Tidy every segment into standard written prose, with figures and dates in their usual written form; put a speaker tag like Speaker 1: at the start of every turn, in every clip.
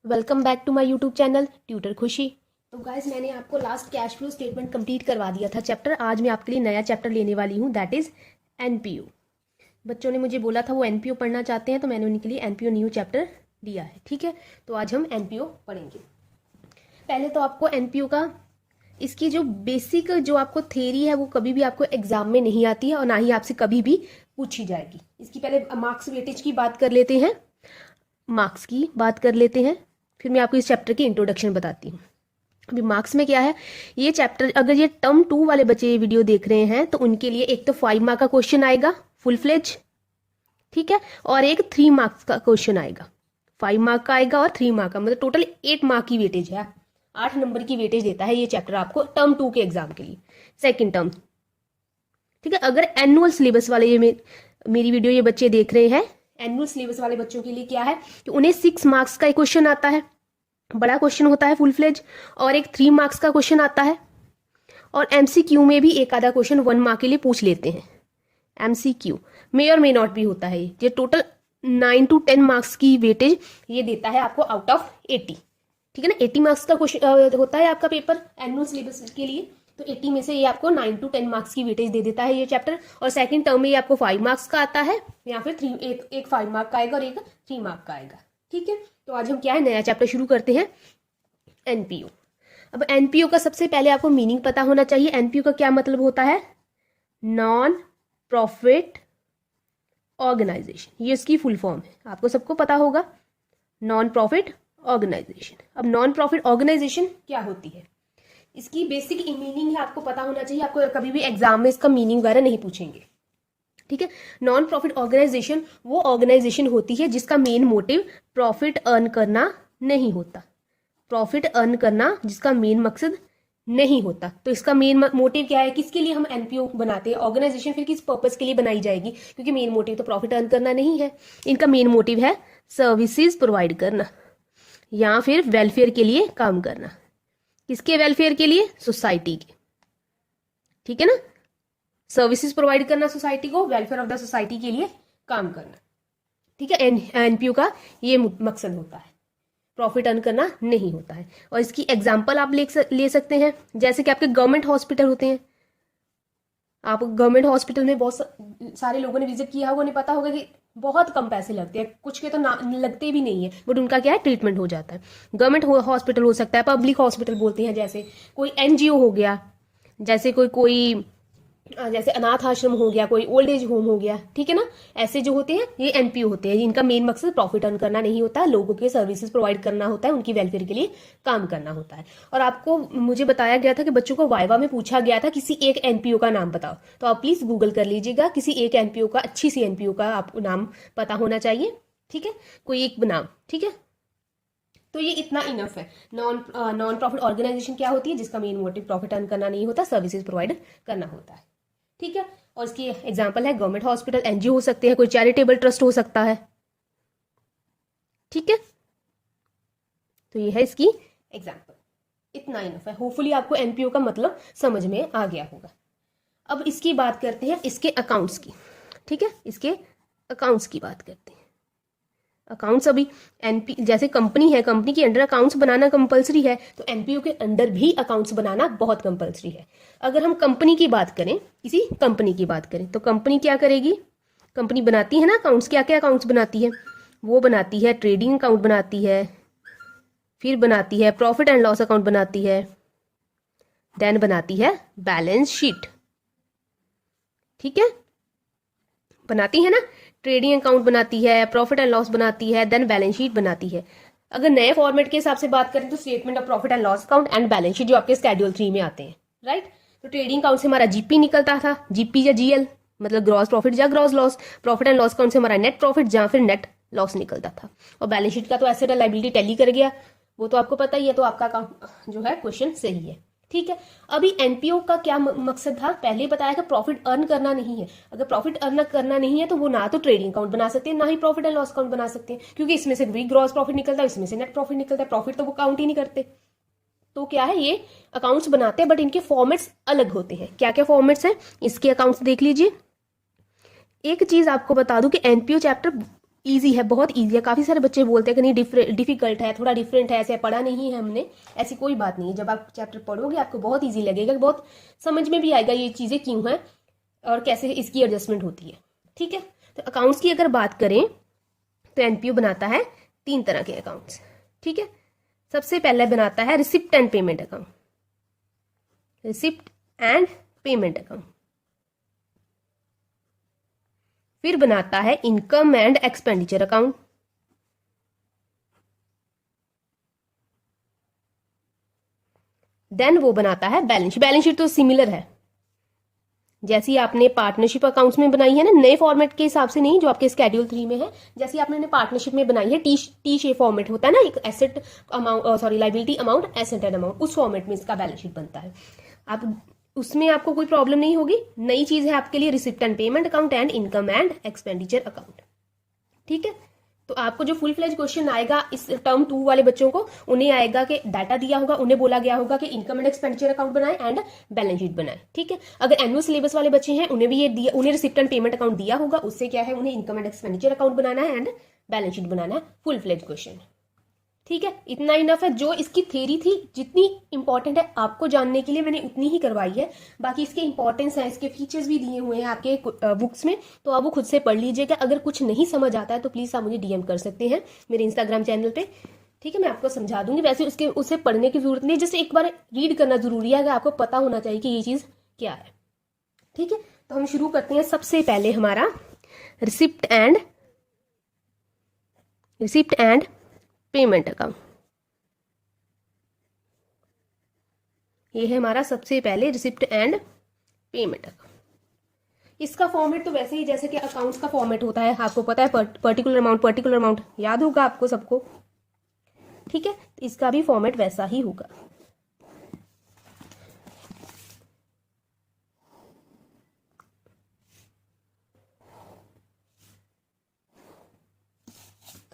Speaker 1: Welcome back to my YouTube channel tutor Khushi. तो guys मैंने आपको last cash flow statement complete करवा दिया था चैप्टर। आज मैं आपके लिए नया चैप्टर लेने वाली हूँ, दैट इज एनपीओ। बच्चों ने मुझे बोला था वो एनपीओ पढ़ना चाहते हैं, तो मैंने उनके लिए एनपीओ न्यू चैप्टर दिया है। ठीक है, तो आज हम एनपीओ पढ़ेंगे। पहले तो आपको एनपीओ का इसकी जो बेसिक जो आपको थ्योरी है वो कभी भी आपको एग्जाम में नहीं आती है और ना ही आपसे कभी भी पूछी जाएगी। इसकी पहले मार्क्स वेटेज की बात कर लेते हैं, फिर मैं आपको इस चैप्टर की इंट्रोडक्शन बताती हूँ। अभी मार्क्स में क्या है, ये चैप्टर अगर ये टर्म 2 वाले बच्चे ये वीडियो देख रहे हैं तो उनके लिए एक तो 5 मार्क का क्वेश्चन आएगा फुल फ्लेज, ठीक है, और एक 3 मार्क्स का क्वेश्चन आएगा। 5 मार्क का आएगा और 3 मार्क का, मतलब टोटल 8 मार्क की वेटेज है। 8 नंबर की वेटेज देता है ये चैप्टर आपको टर्म 2 के एग्जाम के लिए, सेकेंड टर्म। ठीक है, अगर एनुअल सिलेबस वाले ये मेरी वीडियो ये बच्चे देख रहे हैं, एनुअल सिलेबस वाले बच्चों के लिए क्या है कि उन्हें 6 मार्क्स का एक क्वेश्चन आता है, बड़ा क्वेश्चन होता है फुल फ्लेज, और एक 3 मार्क्स का क्वेश्चन आता है, और एमसीक्यू में भी एक आधा क्वेश्चन 1 मार्क के लिए पूछ लेते हैं। एमसीक्यू मे और मे नॉट भी होता है। ये टोटल 9 to 10 मार्क्स की वेटेज ये देता है आपको आउट ऑफ 80। ठीक है ना, 80 मार्क्स का क्वेश्चन होता है आपका पेपर एनुअल सिलेबस के लिए, तो 80 में से ये आपको 9 to 10 मार्क्स की वेटेज दे देता है ये चैप्टर। और सेकंड टर्म में ये आपको 5 मार्क्स का आता है, या फिर एक 5 मार्क का आएगा और एक 3 मार्क का आएगा। ठीक है, तो आज हम क्या है नया चैप्टर शुरू करते हैं, एनपीओ। अब एनपीओ का सबसे पहले आपको मीनिंग पता होना चाहिए। एनपीओ का क्या मतलब होता है, नॉन प्रॉफिट ऑर्गेनाइजेशन, ये इसकी फुल फॉर्म है, आपको सबको पता होगा, नॉन प्रॉफिट ऑर्गेनाइजेशन। अब नॉन प्रॉफिट ऑर्गेनाइजेशन क्या होती है, इसकी बेसिक मीनिंग है आपको पता होना चाहिए। आपको कभी भी एग्जाम में इसका मीनिंग वगैरह नहीं पूछेंगे। ठीक है, नॉन प्रॉफिट ऑर्गेनाइजेशन वो ऑर्गेनाइजेशन होती है जिसका मेन मोटिव प्रॉफिट अर्न करना नहीं होता। प्रॉफिट अर्न करना जिसका मेन मकसद नहीं होता। तो इसका मेन मोटिव क्या है, किसके लिए हम एनपीओ बनाते हैं, ऑर्गेनाइजेशन फिर किस पर्पस के लिए बनाई जाएगी, क्योंकि मेन मोटिव तो प्रॉफिट अर्न करना नहीं है। इनका मेन मोटिव है सर्विसेज प्रोवाइड करना या फिर वेलफेयर के लिए काम करना। किसके वेलफेयर के लिए, सोसाइटी के। ठीक है ना, सर्विसेज प्रोवाइड करना सोसाइटी को, वेलफेयर ऑफ द सोसाइटी के लिए काम करना। ठीक है, एनपीओ का ये मकसद होता है, प्रॉफिट अर्न करना नहीं होता है। और इसकी एग्जांपल आप ले सकते हैं, जैसे कि आपके गवर्नमेंट हॉस्पिटल होते हैं। आप गवर्नमेंट हॉस्पिटल में बहुत सारे लोगों ने विजिट किया होगा, उन्हें पता होगा कि बहुत कम पैसे लगते हैं, कुछ के तो लगते भी नहीं है, बट उनका क्या है ट्रीटमेंट हो जाता है। गवर्नमेंट हॉस्पिटल हो सकता है, पब्लिक हॉस्पिटल बोलते हैं, जैसे कोई एनजीओ हो गया, जैसे कोई जैसे अनाथ आश्रम हो गया, कोई ओल्ड एज होम हो गया। ठीक है ना, ऐसे जो होते हैं ये एनपीओ होते हैं। इनका मेन मकसद प्रॉफिट अर्न करना नहीं होता, लोगों के सर्विसेज प्रोवाइड करना होता है, उनकी वेलफेयर के लिए काम करना होता है। और आपको मुझे बताया गया था कि बच्चों को वाइवा में पूछा गया था किसी एक एनपीओ का नाम बताओ, तो आप प्लीज गूगल कर लीजिएगा, किसी एक एनपीओ का, अच्छी सी एनपीओ का आपको नाम पता होना चाहिए। ठीक है, कोई एक नाम। ठीक है, तो ये इतना इनफ है। नॉन प्रॉफिट ऑर्गेनाइजेशन क्या होती है, जिसका मेन मोटिव प्रॉफिट अर्न करना नहीं होता, सर्विसेज प्रोवाइड करना होता है। ठीक है, और इसकी एग्जांपल है गवर्नमेंट हॉस्पिटल, एनजीओ हो सकते हैं, कोई चैरिटेबल ट्रस्ट हो सकता है। ठीक है, तो ये है इसकी एग्जांपल, इतना इनफ है। होपफुली आपको एनपीओ का मतलब समझ में आ गया होगा। अब इसकी बात करते हैं इसके अकाउंट्स की। ठीक है, इसके अकाउंट्स की बात करते हैं। अकाउंट्स अभी एनपी जैसे कंपनी है, कंपनी के अंडर अकाउंट्स बनाना कंपलसरी है, तो एनपीओ के अंडर भी अकाउंट्स बनाना बहुत कंपलसरी है। अगर हम कंपनी की बात करें, किसी कंपनी की बात करें, तो कंपनी क्या करेगी, कंपनी बनाती है ना अकाउंट्स। क्या क्या अकाउंट्स बनाती है, वो बनाती है ट्रेडिंग अकाउंट बनाती है, फिर बनाती है प्रॉफिट एंड लॉस अकाउंट बनाती है, देन बनाती है बैलेंस शीट। ठीक है, बनाती है ना, ट्रेडिंग अकाउंट बनाती है, प्रॉफिट एंड लॉस बनाती है, देन बैलेंस शीट बनाती है। अगर नए फॉर्मेट के हिसाब से बात करें तो statement of profit and loss account and balance sheet, जो आपके शेड्यूल 3 में आते हैं, राइट। तो ट्रेडिंग अकाउंट से हमारा जीपी निकलता था, जीपी या जीएल, मतलब ग्रॉस प्रॉफिट या gross loss. Profit and loss account से हमारा नेट प्रॉफिट या फिर नेट लॉस निकलता था। और बैलेंस शीट का तो एसेट और लायबिलिटी टैली कर गया, वो तो आपको पता ही है, तो आपका अकाउंट जो है क्वेश्चन सही है। ठीक है, अभी एनपीओ का क्या मकसद था, पहले बताया कि प्रॉफिट अर्न करना नहीं है। अगर प्रॉफिट अर्न करना नहीं है तो वो ना तो ट्रेडिंग अकाउंट बना सकते हैं, ना ही प्रॉफिट एंड लॉस अकाउंट बना सकते हैं, क्योंकि इसमें से भी ग्रॉस प्रॉफिट निकलता है, इसमें से नेट प्रॉफिट निकलता है, प्रॉफिट तो वो काउंट ही नहीं करते। तो क्या है, ये अकाउंट्स बनाते हैं, बट इनके फॉर्मेट्स अलग होते हैं। क्या क्या फॉर्मेट्स हैं, इसके अकाउंट्स देख लीजिए। एक चीज आपको बता दूं कि एनपीओ चैप्टर ईजी है, बहुत ईजी है। काफ़ी सारे बच्चे बोलते हैं कि नहीं डिफिकल्ट है, थोड़ा डिफरेंट है, ऐसे पढ़ा नहीं है हमने। ऐसी कोई बात नहीं है, जब आप चैप्टर पढ़ोगे आपको बहुत ईजी लगेगा, बहुत समझ में भी आएगा ये चीज़ें क्यों हैं और कैसे इसकी एडजस्टमेंट होती है। ठीक है, तो अकाउंट्स की अगर बात करें तो एनपीयू बनाता है 3 तरह के अकाउंट्स। ठीक है, सबसे पहले बनाता है receipt and payment account, receipt and payment account. फिर बनाता है income and expenditure account. Then वो बनाता है बैलेंस शीट। बैलेंस शीट तो सिमिलर है जैसी आपने पार्टनरशिप अकाउंट्स में बनाई है ना, नए फॉर्मेट के हिसाब से नहीं जो आपके स्केड्यूल 3 में है, जैसी आपने पार्टनरशिप में बनाई है, टी शेप फॉर्मेट होता है ना, एक asset amount, sorry liability amount, asset and amount, उस फॉर्मेट में इसका बैलेंस शीट बनता है। आप उसमें आपको कोई प्रॉब्लम नहीं होगी। नई चीज है आपके लिए receipt and payment account and income and expenditure account. ठीक है, तो आपको जो फुल फ्लेज क्वेश्चन आएगा इस टर्म 2 वाले बच्चों को, उन्हें आएगा कि डाटा दिया होगा, उन्हें बोला गया होगा कि इनकम एंड एक्सपेंडिचर अकाउंट बनाए एंड बैलेंस शीट बनाए। ठीक है, अगर एनुअल सिलेबस वाले बच्चे हैं उन्हें भी ये दिया, उन्हें रिसिप्ट एंड पेमेंट अकाउंट दिया होगा, उससे क्या है उन्हें इनकम एंड एक्सपेंडिचर अकाउंट बनाना है एंड बैलेंस शीट बनाना है। Full fledge question. ठीक है, इतना इनफ है। जो इसकी थ्योरी थी जितनी इंपॉर्टेंट है आपको जानने के लिए मैंने उतनी ही करवाई है। बाकी इसके इंपॉर्टेंस है, इसके फीचर्स भी दिए हुए हैं आपके बुक्स में, तो आप वो खुद से पढ़ लीजिएगा। अगर कुछ नहीं समझ आता है तो प्लीज आप मुझे डीएम कर सकते हैं मेरे इंस्टाग्राम चैनल पे। ठीक है, मैं आपको समझा दूंगी। वैसे उसे पढ़ने की जरूरत नहीं, जैसे एक बार रीड करना जरूरी है, अगर आपको पता होना चाहिए कि ये चीज क्या है। ठीक है, तो हम शुरू करते हैं। सबसे पहले हमारा रिसिप्ट एंड पेमेंट अकाउंट। ये है हमारा सबसे पहले रिसिप्ट एंड पेमेंट अकाउंट। इसका फॉर्मेट तो वैसे ही जैसे कि अकाउंट्स का फॉर्मेट होता है, आपको पता है, पर्टिकुलर अमाउंट याद होगा आपको सबको। ठीक है, तो इसका भी फॉर्मेट वैसा ही होगा।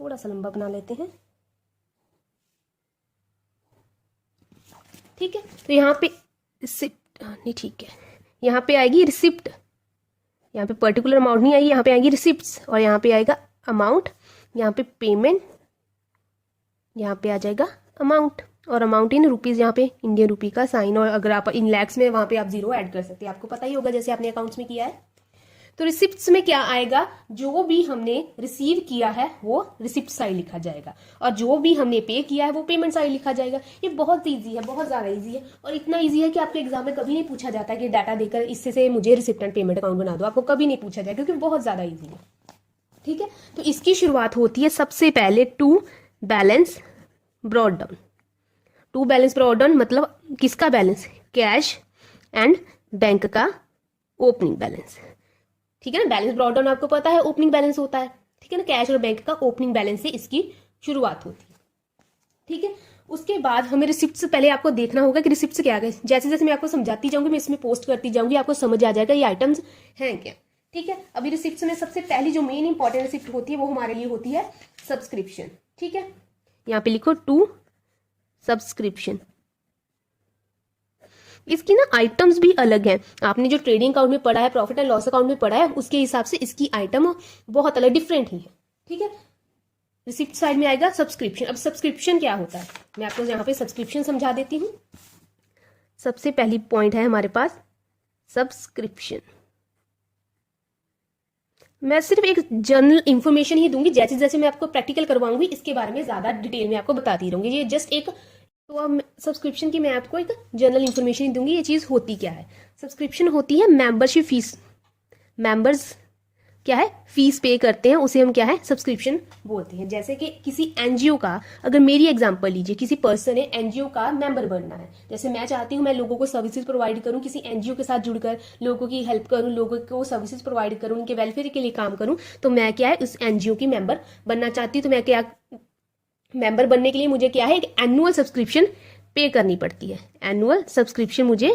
Speaker 1: थोड़ा सा लंबा बना लेते हैं। ठीक है, तो यहाँ पे रिसिप्ट नहीं, ठीक है, यहाँ पे आएगी रिसिप्ट, यहाँ पे पर्टिकुलर अमाउंट नहीं आएगी, यहाँ पे आएगी रिसिप्ट्स, और यहाँ पे आएगा अमाउंट, यहाँ पे पेमेंट, यहाँ पे आ जाएगा अमाउंट, और अमाउंट इन रुपीज, यहाँ पे इंडियन रुपी का साइन, और अगर आप इन लैक्स में वहाँ पे आप 0 ऐड कर सकते हैं, आपको पता ही होगा जैसे आपने अकाउंट्स में किया है। तो रिसिप्ट्स में क्या आएगा, जो भी हमने रिसीव किया है वो रिसिप्ट साइड लिखा जाएगा, और जो भी हमने पे किया है वो पेमेंट साइड लिखा जाएगा। ये बहुत ईजी है, बहुत ज्यादा ईजी है, और इतना ईजी है कि आपके एग्जाम में कभी नहीं पूछा जाता कि डाटा देकर इससे से मुझे रिसिप्ट एंड पेमेंट अकाउंट बना दो, आपको कभी नहीं पूछा जाएगा क्योंकि बहुत ज्यादा ईजी है। ठीक है, तो इसकी शुरुआत होती है सबसे पहले to balance brought down. To balance brought down मतलब किसका बैलेंस, कैश एंड बैंक का ओपनिंग बैलेंस। ठीक है ना, बैलेंस ब्रॉट डाउन आपको पता है ओपनिंग बैलेंस होता है। ठीक है ना, कैश और बैंक का ओपनिंग बैलेंस से इसकी शुरुआत होती है। ठीक है, उसके बाद हमें रिसिप्ट्स, पहले आपको देखना होगा कि रिसिप्ट्स क्या है। जैसे जैसे मैं आपको समझाती जाऊंगी, मैं इसमें पोस्ट करती जाऊंगी, आपको समझ आ जाएगा ये आइटम्स हैं क्या। ठीक है, अभी रिसिप्ट्स में सबसे पहली जो मेन इंपॉर्टेंट रिसिप्ट होती है वो हमारे लिए होती है सब्सक्रिप्शन। ठीक है, यहाँ पे लिखो टू सब्सक्रिप्शन। इसकी ना आइटम्स भी अलग हैं। आपने जो ट्रेडिंग अकाउंट में पढ़ा है, प्रॉफिट एंड लॉस अकाउंट में पढ़ा है, उसके हिसाब से इसकी आइटम बहुत अलग, डिफरेंट ही है। ठीक है, रिसिप्ट साइड में आएगा सब्सक्रिप्शन। अब सब्सक्रिप्शन क्या होता है, मैं आपको यहाँ पे सब्सक्रिप्शन समझा देती हूँ। सबसे पहली पॉइंट है हमारे पास सब्सक्रिप्शन। मैं सिर्फ एक जनरल इंफॉर्मेशन ही दूंगी, जैसे जैसे मैं आपको प्रैक्टिकल करवाऊंगी इसके बारे में ज्यादा डिटेल में आपको बताती रहूंगी। ये जस्ट एक, तो अब सब्सक्रिप्शन की मैं आपको एक जनरल इंफॉर्मेशन ही दूंगी। ये चीज होती क्या है, सब्सक्रिप्शन होती है मेंबरशिप फीस। मेंबर्स क्या है, फीस पे करते हैं, उसे हम क्या है सब्सक्रिप्शन बोलते हैं। जैसे कि किसी एनजीओ का, अगर मेरी एग्जांपल लीजिए, किसी पर्सन है एनजीओ का मेंबर बनना है, जैसे मैं चाहती हूँ मैं लोगों को सर्विसेज प्रोवाइड करूँ, किसी एनजीओ के साथ जुड़कर लोगों की हेल्प करूँ, लोगों को सर्विसेज प्रोवाइड करूँ, उनके वेलफेयर के लिए काम करूँ, तो मैं क्या है उस एनजीओ की मेंबर बनना चाहती हूँ। तो मैं क्या, मेंबर बनने के लिए मुझे क्या है एक एनुअल सब्सक्रिप्शन पे करनी पड़ती है। एनुअल सब्सक्रिप्शन मुझे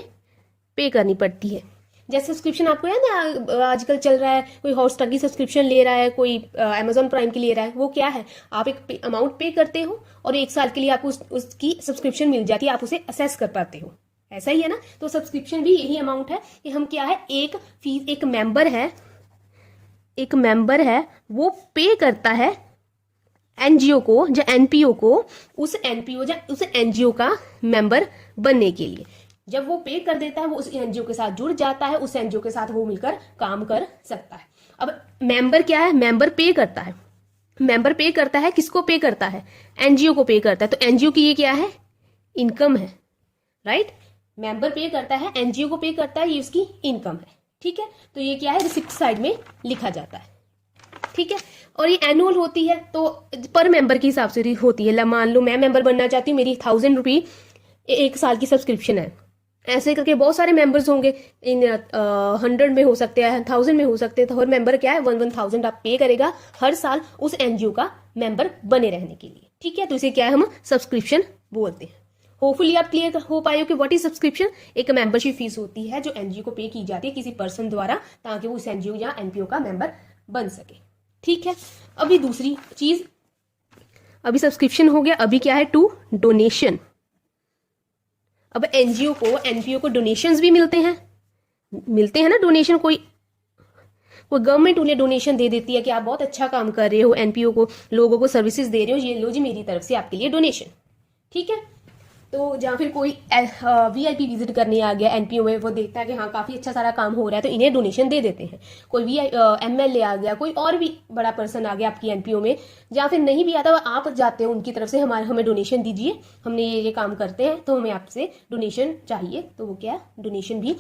Speaker 1: पे करनी पड़ती है। जैसे सब्सक्रिप्शन आपको याद है आजकल चल रहा है, कोई हॉटस्टार की सब्सक्रिप्शन ले रहा है, कोई अमेजॉन प्राइम की ले रहा है, वो क्या है, आप एक अमाउंट पे करते हो और 1 साल के लिए आपको उसकी सब्सक्रिप्शन मिल जाती है, आप उसे असेस कर पाते हो। ऐसा ही है ना, तो सब्सक्रिप्शन भी यही अमाउंट है कि हम क्या है एक फीस, एक मेंबर है एक मेंबर है वो पे करता है एनजीओ को या एनपीओ को, उस एनपीओ या उस एनजीओ का मेंबर बनने के लिए। जब वो पे कर देता है वो उस एनजीओ के साथ जुड़ जाता है, उस एनजीओ के साथ वो मिलकर काम कर सकता है। अब मेंबर क्या है, मेंबर पे करता है। मेंबर पे करता है, किसको पे करता है, एनजीओ को पे करता है। तो एनजीओ की ये क्या है, इनकम है, राइट। मेंबर पे करता है, एनजीओ को पे करता है, ये उसकी इनकम है, ठीक है। तो ये क्या है, रिसिप्ट साइड में लिखा जाता है, ठीक है। और ये एनुअल होती है तो पर मेंबर के हिसाब से होती है। मान लो मैं मेंबर बनना चाहती हूँ, मेरी 1000 रुपी एक साल की सब्सक्रिप्शन है, ऐसे करके बहुत सारे मेंबर्स होंगे, इन 100 में हो सकते हैं, 1000 में हो सकते हैं। तो हर मेंबर क्या है 1000 आप पे करेगा हर साल उस एनजीओ का मेंबर बने रहने के लिए, ठीक है। तो इसे क्या है, हम सब्सक्रिप्शन बोलते हैं। होपफुली आप क्लियर हो पाए हो कि व्हाट इज सब्सक्रिप्शन। एक मेंबरशिप फीस होती है जो एनजीओ को पे की जाती है किसी पर्सन द्वारा, ताकि वो उस एनजीओ या एनपीओ का मेंबर बन सके, ठीक है। अभी दूसरी चीज, अभी सब्सक्रिप्शन हो गया, अभी क्या है टू डोनेशन। अब एनजीओ को एनपीओ को डोनेशंस भी मिलते हैं ना। डोनेशन कोई गवर्नमेंट उन्हें डोनेशन दे देती है कि आप बहुत अच्छा काम कर रहे हो, एनपीओ को लोगों को सर्विसेज दे रहे हो, ये लो जी मेरी तरफ से आपके लिए डोनेशन, ठीक है। तो जहाँ फिर कोई वीआईपी विजिट करने आ गया एनपीओ में, वो देखता है कि हाँ काफी अच्छा सारा काम हो रहा है, तो इन्हें डोनेशन दे देते हैं। कोई एमएलए आ गया, कोई और भी बड़ा पर्सन आ गया आपकी एनपीओ में, या फिर नहीं भी आता, आप जाते हो उनकी तरफ से हमें डोनेशन दीजिए, हमने ये काम करते हैं तो हमें आपसे डोनेशन चाहिए। तो वो क्या डोनेशन भी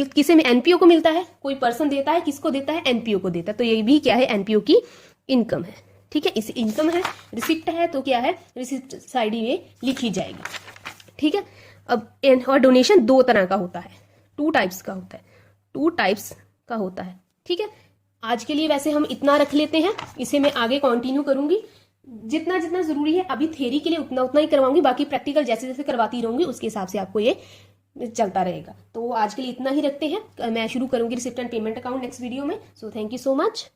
Speaker 1: किसे में एनपीओ को मिलता है, कोई पर्सन देता है, किसको देता है, एनपीओ को देता है। तो ये भी क्या है, एनपीओ की इनकम है, ठीक है। इस इनकम है, रिसिप्ट है, तो क्या है रिसिप्ट साइड में लिखी जाएगी, ठीक है। अब और डोनेशन दो तरह का होता है, टू टाइप्स का होता है, ठीक है। आज के लिए वैसे हम इतना रख लेते हैं, इसे मैं आगे कंटिन्यू करूंगी, जितना जितना जरूरी है अभी थ्योरी के लिए उतना उतना ही करवाऊंगी, बाकी प्रैक्टिकल जैसे जैसे करवाती रहूंगी उसके हिसाब से आपको ये चलता रहेगा। तो आज के लिए इतना ही रखते हैं, मैं शुरू करूंगी receipt and payment account next video में। So thank you so much.